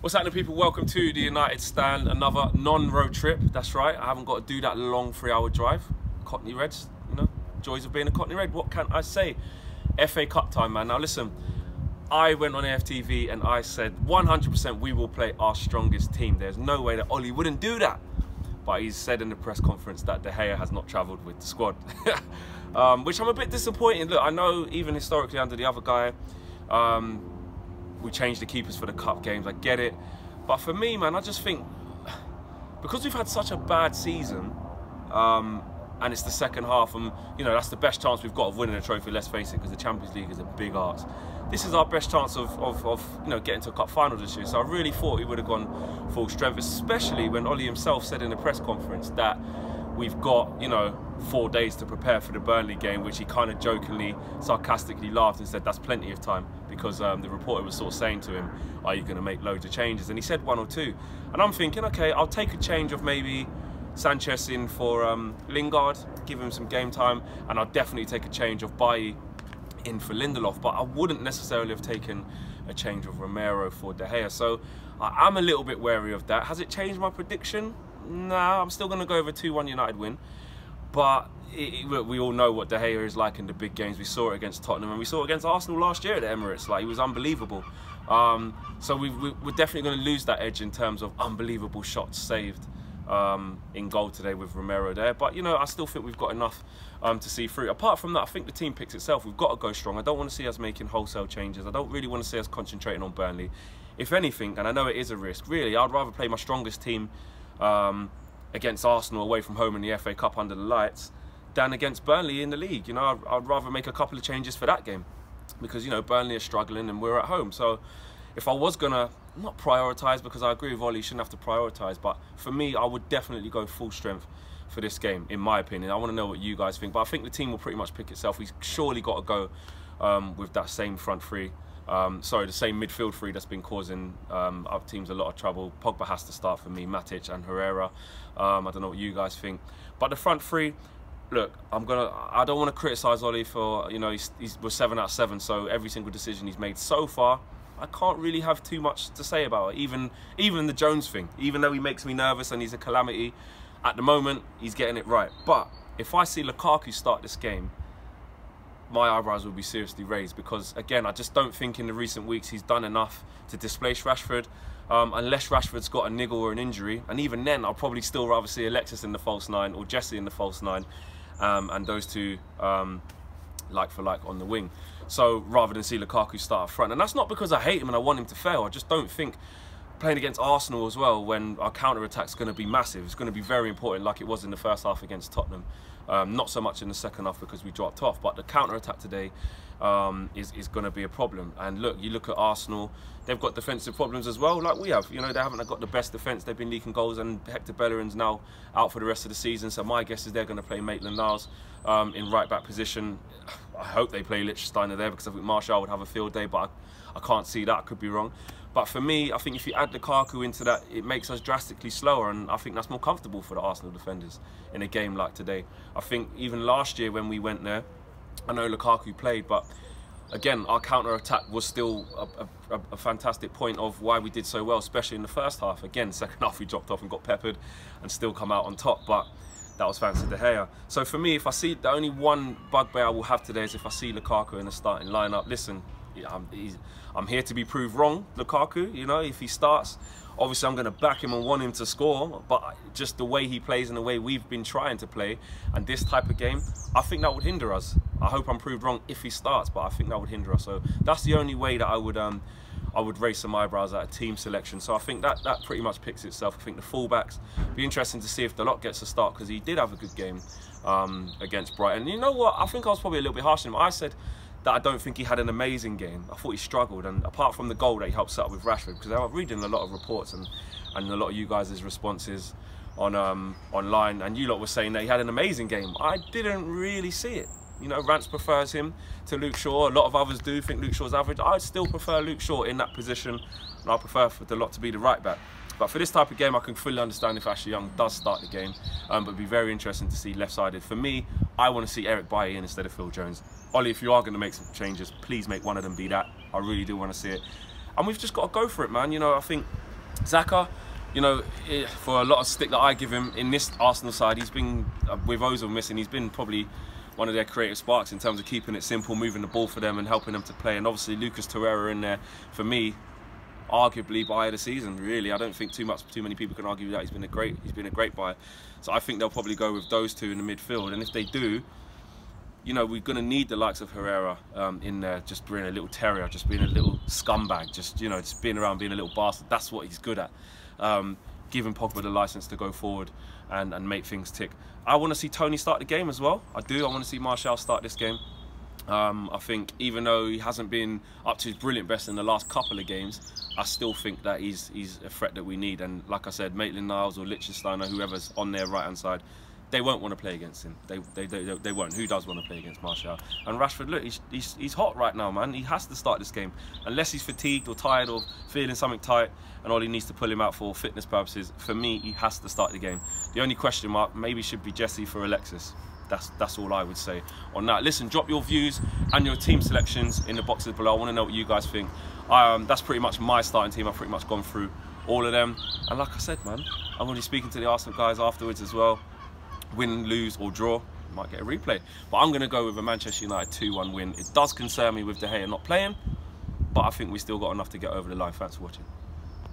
What's happening, people? Welcome to the United Stand, another non-road trip. That's right, I haven't got to do that long 3-hour drive. Cockney Reds, you know, joys of being a Cockney Red. What can I say? FA Cup time, man. Now listen, I went on AFTV and I said 100% we will play our strongest team. There's no way that Ollie wouldn't do that. But he's said in the press conference that De Gea has not travelled with the squad. Which I'm a bit disappointed. Look, I know even historically under the other guy, we changed the keepers for the cup games, I get it. But for me, man, I just think, because we've had such a bad season, and it's the second half, and you know, that's the best chance we've got of winning a trophy, let's face it, because the Champions League is a big arse. This is our best chance of you know, getting to a cup final this year. So I really thought he would have gone full strength, especially when Ollie himself said in the press conference that we've got, you know, 4 days to prepare for the Burnley game, which he kind of jokingly, sarcastically laughed and said that's plenty of time, because the reporter was sort of saying to him, are you going to make loads of changes? And he said 1 or 2. And I'm thinking, okay, I'll take a change of maybe Sanchez in for Lingard, give him some game time, and I'll definitely take a change of Bailly in for Lindelof, but I wouldn't necessarily have taken a change of Romero for De Gea. So I'm a little bit wary of that. Has it changed my prediction? Nah, I'm still going to go over 2-1 United win. But we all know what De Gea is like in the big games. We saw it against Tottenham and we saw it against Arsenal last year at the Emirates. Like, he was unbelievable. So we're definitely going to lose that edge in terms of unbelievable shots saved in goal today with Romero there. But, you know, I still think we've got enough to see through. Apart from that, I think the team picks itself. We've got to go strong. I don't want to see us making wholesale changes. I don't really want to see us concentrating on Burnley. If anything, and I know it is a risk, really, I'd rather play my strongest team against Arsenal away from home in the FA Cup under the lights than against Burnley in the league. You know, I'd rather make a couple of changes for that game, because, you know, Burnley are struggling and we're at home. So if I was going to not prioritise, because I agree with Ollie, you shouldn't have to prioritise, but for me, I would definitely go full strength for this game, in my opinion. I want to know what you guys think, but I think the team will pretty much pick itself. We've surely got to go with that same front three. Sorry, the same midfield three that's been causing our teams a lot of trouble. Pogba has to start for me, Matic and Herrera. I don't know what you guys think, but the front three, look, I don't want to criticise Ollie for, you know, we're 7 out of 7, so every single decision he's made so far, I can't really have too much to say about it. Even the Jones thing, even though he makes me nervous and he's a calamity, at the moment he's getting it right. But if I see Lukaku start this game, my eyebrows will be seriously raised, because again, I just don't think in the recent weeks he's done enough to displace Rashford, unless Rashford's got a niggle or an injury, and even then I'll probably still rather see Alexis in the false 9 or Jesse in the false 9, and those two like for like on the wing. So rather than see Lukaku start up front, and that's not because I hate him and I want him to fail, I just don't think playing against Arsenal as well, when our counter-attack's going to be massive, it's going to be very important, like it was in the first half against Tottenham. Not so much in the second half because we dropped off, but the counter-attack today is going to be a problem. And look, you look at Arsenal, they've got defensive problems as well, like we have. You know, they haven't got the best defence, they've been leaking goals, and Hector Bellerin's now out for the rest of the season, so my guess is they're going to play Maitland-Niles in right-back position. I hope they play Lichtsteiner there, because I think Martial would have a field day, but I can't see that, I could be wrong. But for me, I think if you add Lukaku into that, it makes us drastically slower, and I think that's more comfortable for the Arsenal defenders in a game like today. I think even last year when we went there, I know Lukaku played, but again, our counter-attack was still a fantastic point of why we did so well, especially in the first half. Again, second half we dropped off and got peppered and still come out on top, but that was thanks to De Gea. So for me, if I see, the only one bugbear I will have today is if I see Lukaku in the starting lineup. Listen, yeah, I'm here to be proved wrong, Lukaku. You know, if he starts, obviously I'm going to back him and want him to score, but just the way he plays and the way we've been trying to play, and this type of game, I think that would hinder us. I hope I'm proved wrong if he starts, but I think that would hinder us. So that's the only way that I would raise some eyebrows at a team selection. So I think that pretty much picks itself. I think the fullbacks, be interesting to see if Dalot gets a start, because he did have a good game against Brighton. You know what? I think I was probably a little bit harsh on him. I said that I don't think he had an amazing game. I thought he struggled, and apart from the goal that he helped set up with Rashford, because I was reading a lot of reports and a lot of you guys' responses on online, and you lot were saying that he had an amazing game. I didn't really see it. You know, Rance prefers him to Luke Shaw. A lot of others do think Luke Shaw's average. I still prefer Luke Shaw in that position, and I prefer for Dalot to be the right back. But for this type of game, I can fully understand if Ashley Young does start the game, but it'd be very interesting to see left-sided. For me, I want to see Eric Bailly in instead of Phil Jones. Ollie, if you are going to make some changes, please make one of them be that. I really do want to see it. And we've just got to go for it, man. You know, I think Xhaka, you know, for a lot of stick that I give him in this Arsenal side, he's been, with Ozil missing, he's been probably one of their creative sparks in terms of keeping it simple, moving the ball for them and helping them to play. And obviously Lucas Torreira in there, for me, arguably buy of the season. Really, I don't think too many people can argue that he's been a great buy. So I think they'll probably go with those two in the midfield. And if they do, you know, we're going to need the likes of Herrera in there, just being a little terrier, just being a little scumbag, just, you know, just being around, being a little bastard. That's what he's good at. Giving Pogba the license to go forward and make things tick. I want to see Tony start the game as well. I do. I want to see Martial start this game. I think even though he hasn't been up to his brilliant best in the last couple of games, I still think that he's a threat that we need. And like I said, Maitland-Niles or Liechtenstein or whoever's on their right-hand side, they won't want to play against him. They won't. Who does want to play against Martial? And Rashford, look, he's hot right now, man. He has to start this game. Unless he's fatigued or tired or feeling something tight and all he needs to pull him out for fitness purposes, for me, he has to start the game. The only question mark maybe should be Jesse for Alexis. That's all I would say on that. Listen, drop your views and your team selections in the boxes below. I want to know what you guys think. That's pretty much my starting team. I've pretty much gone through all of them. And like I said, man, I'm going to be speaking to the Arsenal guys afterwards as well. Win, lose or draw, might get a replay. But I'm going to go with a Manchester United 2-1 win. It does concern me with De Gea not playing, but I think we still got enough to get over the line. Thanks for watching.